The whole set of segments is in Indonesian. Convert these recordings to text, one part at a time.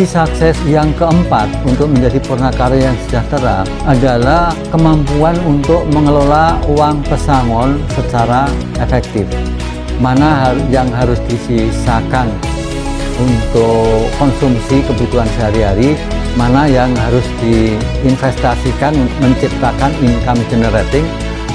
Kunci sukses yang keempat untuk menjadi purnakarya yang sejahtera adalah kemampuan untuk mengelola uang pesangon secara efektif. Mana yang harus disisakan untuk konsumsi kebutuhan sehari-hari, mana yang harus diinvestasikan untuk menciptakan income generating,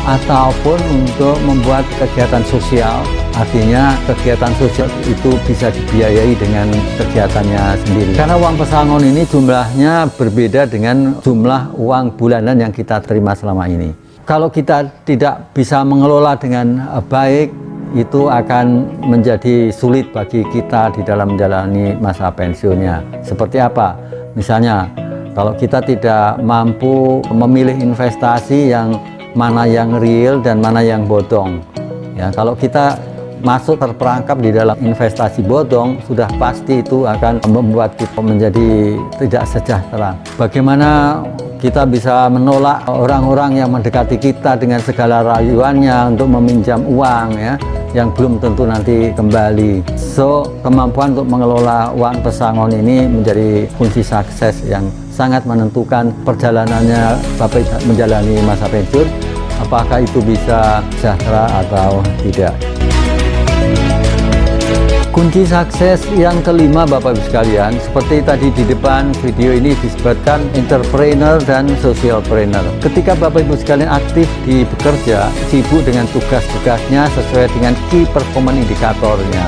ataupun untuk membuat kegiatan sosial. Artinya kegiatan sosial itu bisa dibiayai dengan kegiatannya sendiri. Karena uang pesangon ini jumlahnya berbeda dengan jumlah uang bulanan yang kita terima selama ini. Kalau kita tidak bisa mengelola dengan baik, itu akan menjadi sulit bagi kita di dalam menjalani masa pensiunnya. Seperti apa? Misalnya, kalau kita tidak mampu memilih investasi yang mana yang real dan mana yang bodong. Ya, kalau kita masuk terperangkap di dalam investasi bodong, sudah pasti itu akan membuat kita menjadi tidak sejahtera. Bagaimana kita bisa menolak orang-orang yang mendekati kita dengan segala rayuannya untuk meminjam uang, ya, yang belum tentu nanti kembali. So, kemampuan untuk mengelola uang pesangon ini menjadi kunci sukses yang sangat menentukan perjalanannya sampai menjalani masa pensiun, apakah itu bisa sejahtera atau tidak. Kunci sukses yang kelima, Bapak Ibu sekalian, seperti tadi di depan video ini disebutkan entrepreneur dan socialpreneur. Ketika Bapak Ibu sekalian aktif di bekerja, sibuk dengan tugas-tugasnya sesuai dengan key performance indikatornya,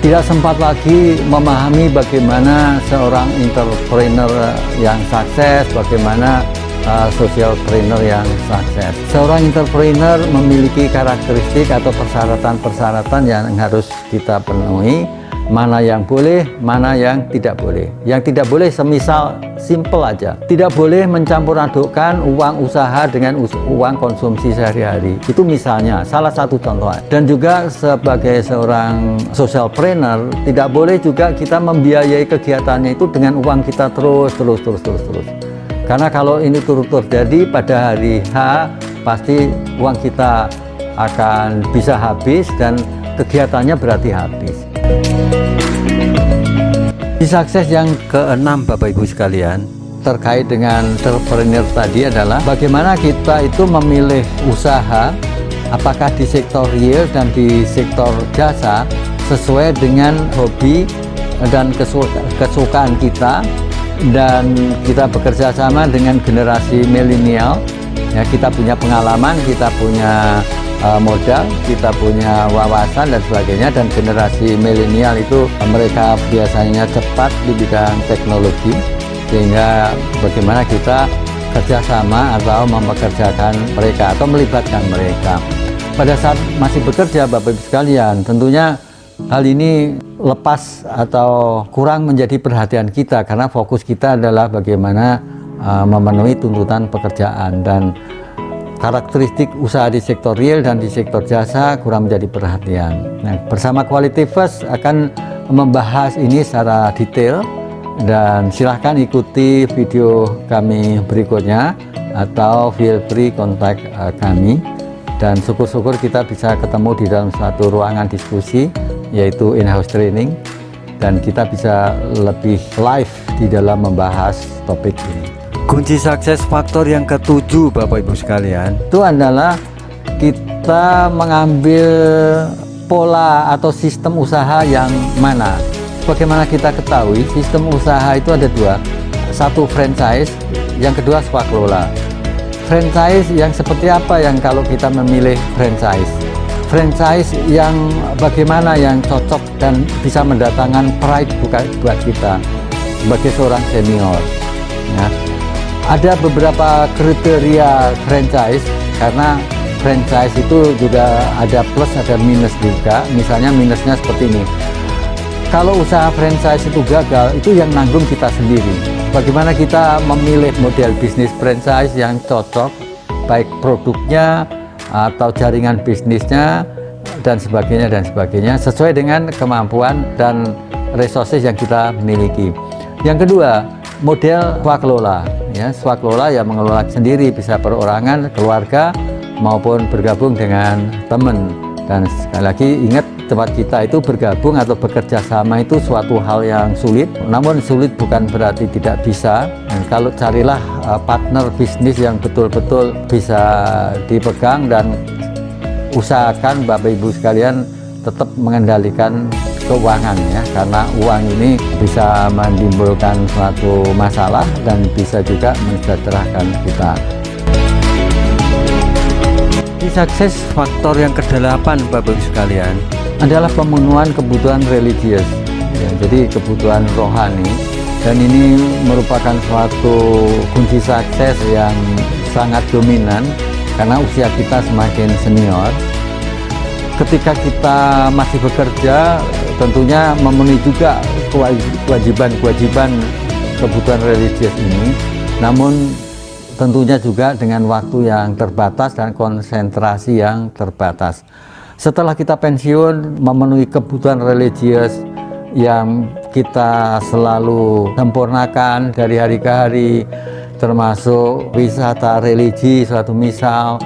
tidak sempat lagi memahami bagaimana seorang entrepreneur yang sukses, bagaimana socialpreneur yang sukses. Seorang entrepreneur memiliki karakteristik atau persyaratan-persyaratan yang harus kita penuhi, mana yang boleh, mana yang tidak boleh. Yang tidak boleh semisal simple aja, tidak boleh mencampur adukkan uang usaha dengan uang konsumsi sehari-hari. Itu misalnya salah satu contoh. Dan juga sebagai seorang socialpreneur, tidak boleh juga kita membiayai kegiatannya itu dengan uang kita terus. Karena kalau ini turut terjadi pada hari H, pasti uang kita akan bisa habis dan kegiatannya berarti habis. Di sukses yang keenam, Bapak Ibu sekalian, terkait dengan entrepreneur tadi adalah bagaimana kita itu memilih usaha, apakah di sektor real dan di sektor jasa, sesuai dengan hobi dan kesukaan kita. Dan kita bekerja sama dengan generasi milenial, ya, kita punya pengalaman, kita punya modal, kita punya wawasan dan sebagainya. Dan generasi milenial itu mereka biasanya cepat di bidang teknologi, sehingga bagaimana kita kerjasama atau mempekerjakan mereka atau melibatkan mereka. Pada saat masih bekerja, Bapak Ibu sekalian, tentunya hal ini lepas atau kurang menjadi perhatian kita karena fokus kita adalah bagaimana memenuhi tuntutan pekerjaan, dan karakteristik usaha di sektor real dan di sektor jasa kurang menjadi perhatian. Nah, bersama Quality First akan membahas ini secara detail, dan silahkan ikuti video kami berikutnya atau feel free kontak kami. Dan syukur-syukur kita bisa ketemu di dalam satu ruangan diskusi, yaitu in-house training, dan kita bisa lebih live di dalam membahas topik ini. Kunci sukses faktor yang ketujuh, Bapak Ibu sekalian, itu adalah kita mengambil pola atau sistem usaha yang mana. Bagaimana kita ketahui, sistem usaha itu ada dua, satu franchise, yang kedua swakelola. Franchise yang seperti apa yang kalau kita memilih franchise? Franchise yang bagaimana yang cocok dan bisa mendatangkan pride buat kita sebagai seorang senior, ya. Ada beberapa kriteria franchise, karena franchise itu juga ada plus ada minus juga. Misalnya minusnya seperti ini, kalau usaha franchise itu gagal, itu yang nanggung kita sendiri. Bagaimana kita memilih model bisnis franchise yang cocok, baik produknya atau jaringan bisnisnya dan sebagainya, sesuai dengan kemampuan dan resources yang kita miliki. Yang kedua, model swakelola, ya, swakelola yang mengelola sendiri, bisa perorangan, keluarga, maupun bergabung dengan teman. Dan sekali lagi ingat, tempat kita itu bergabung atau bekerja sama itu suatu hal yang sulit. Namun sulit bukan berarti tidak bisa. Dan kalau carilah partner bisnis yang betul-betul bisa dipegang dan usahakan Bapak Ibu sekalian tetap mengendalikan keuangan ya, karena uang ini bisa menimbulkan suatu masalah dan bisa juga mensejahterakan kita. Di sukses faktor yang ke-8 Bapak Ibu sekalian adalah pemenuhan kebutuhan religius ya, jadi kebutuhan rohani, dan ini merupakan suatu kunci sukses yang sangat dominan karena usia kita semakin senior. Ketika kita masih bekerja, tentunya memenuhi juga kewajiban-kewajiban kebutuhan religius ini, namun tentunya juga dengan waktu yang terbatas dan konsentrasi yang terbatas. Setelah kita pensiun, memenuhi kebutuhan religius yang kita selalu sempurnakan dari hari ke hari, termasuk wisata religi, suatu misal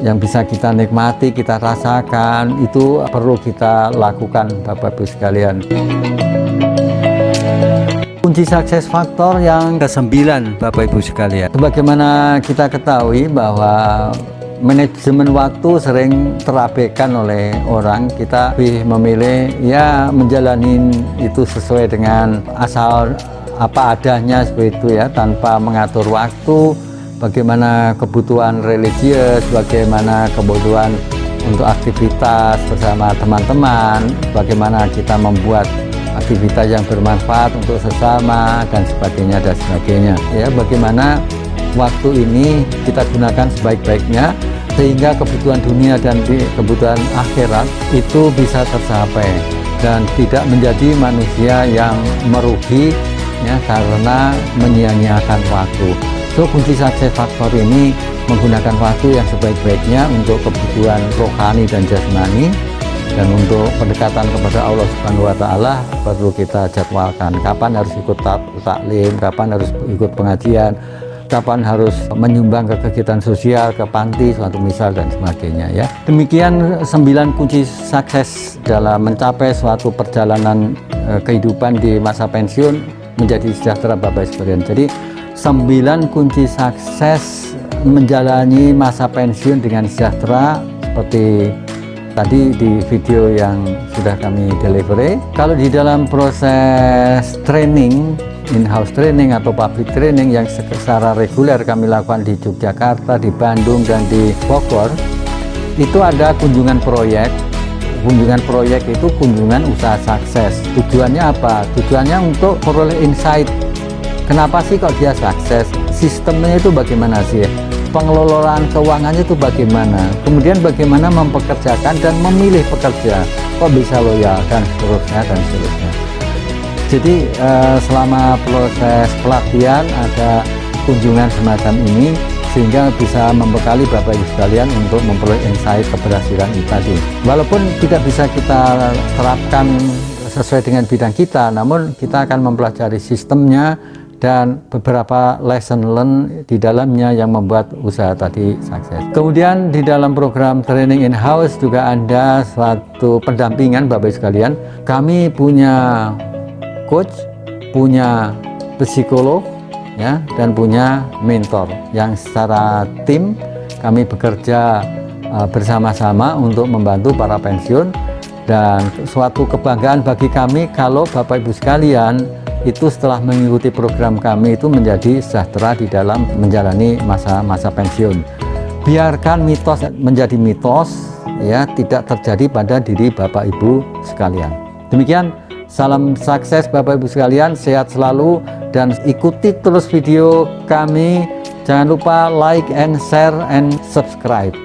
yang bisa kita nikmati, kita rasakan, itu perlu kita lakukan Bapak Ibu sekalian. Kunci sukses faktor yang ke-9 Bapak Ibu sekalian, sebagaimana kita ketahui bahwa manajemen waktu sering terabaikan oleh orang. Kita lebih memilih ya menjalani itu sesuai dengan asal apa adanya seperti itu ya, tanpa mengatur waktu. Bagaimana kebutuhan religius, bagaimana kebutuhan untuk aktivitas bersama teman-teman, bagaimana kita membuat aktivitas yang bermanfaat untuk sesama dan sebagainya ya, bagaimana waktu ini kita gunakan sebaik-baiknya sehingga kebutuhan dunia dan kebutuhan akhirat itu bisa tercapai dan tidak menjadi manusia yang merugi ya karena menyia-nyiakan waktu. So, kunci sukses faktor ini menggunakan waktu yang sebaik-baiknya untuk kebutuhan rohani dan jasmani, dan untuk pendekatan kepada Allah Subhanahu wa Ta'ala perlu kita jadwalkan kapan harus ikut taklim, kapan harus ikut pengajian, kapan harus menyumbang ke kegiatan sosial, ke panti, suatu misal dan sebagainya ya. Demikian 9 kunci sukses dalam mencapai suatu perjalanan kehidupan di masa pensiun menjadi sejahtera Bapak sekalian. Jadi 9 kunci sukses menjalani masa pensiun dengan sejahtera seperti tadi di video yang sudah kami delivery. Kalau di dalam proses training, in-house training atau public training yang secara reguler kami lakukan di Yogyakarta, di Bandung, dan di Bogor, itu ada kunjungan proyek. Kunjungan proyek itu kunjungan usaha sukses. Tujuannya apa? Tujuannya untuk peroleh insight. Kenapa sih kok dia sukses? Sistemnya itu bagaimana sih? Pengelolaan keuangannya itu bagaimana? Kemudian bagaimana mempekerjakan dan memilih pekerja? Kok bisa loyal dan seterusnya dan seterusnya. Jadi selama proses pelatihan ada kunjungan semacam ini sehingga bisa membekali Bapak Ibu sekalian untuk memperoleh insight keberhasilan itu tadi. Walaupun tidak bisa kita terapkan sesuai dengan bidang kita, namun kita akan mempelajari sistemnya dan beberapa lesson learn di dalamnya yang membuat usaha tadi sukses. Kemudian di dalam program training in-house juga ada suatu pendampingan Bapak Ibu sekalian. Kami punya coach, punya psikolog ya, dan punya mentor yang secara tim kami bekerja bersama-sama untuk membantu para pensiun, dan suatu kebanggaan bagi kami kalau Bapak Ibu sekalian itu setelah mengikuti program kami itu menjadi sejahtera di dalam menjalani masa pensiun. Biarkan mitos menjadi mitos ya, tidak terjadi pada diri Bapak Ibu sekalian. Demikian, salam sukses Bapak Ibu sekalian, sehat selalu dan ikuti terus video kami. Jangan lupa like and share and subscribe.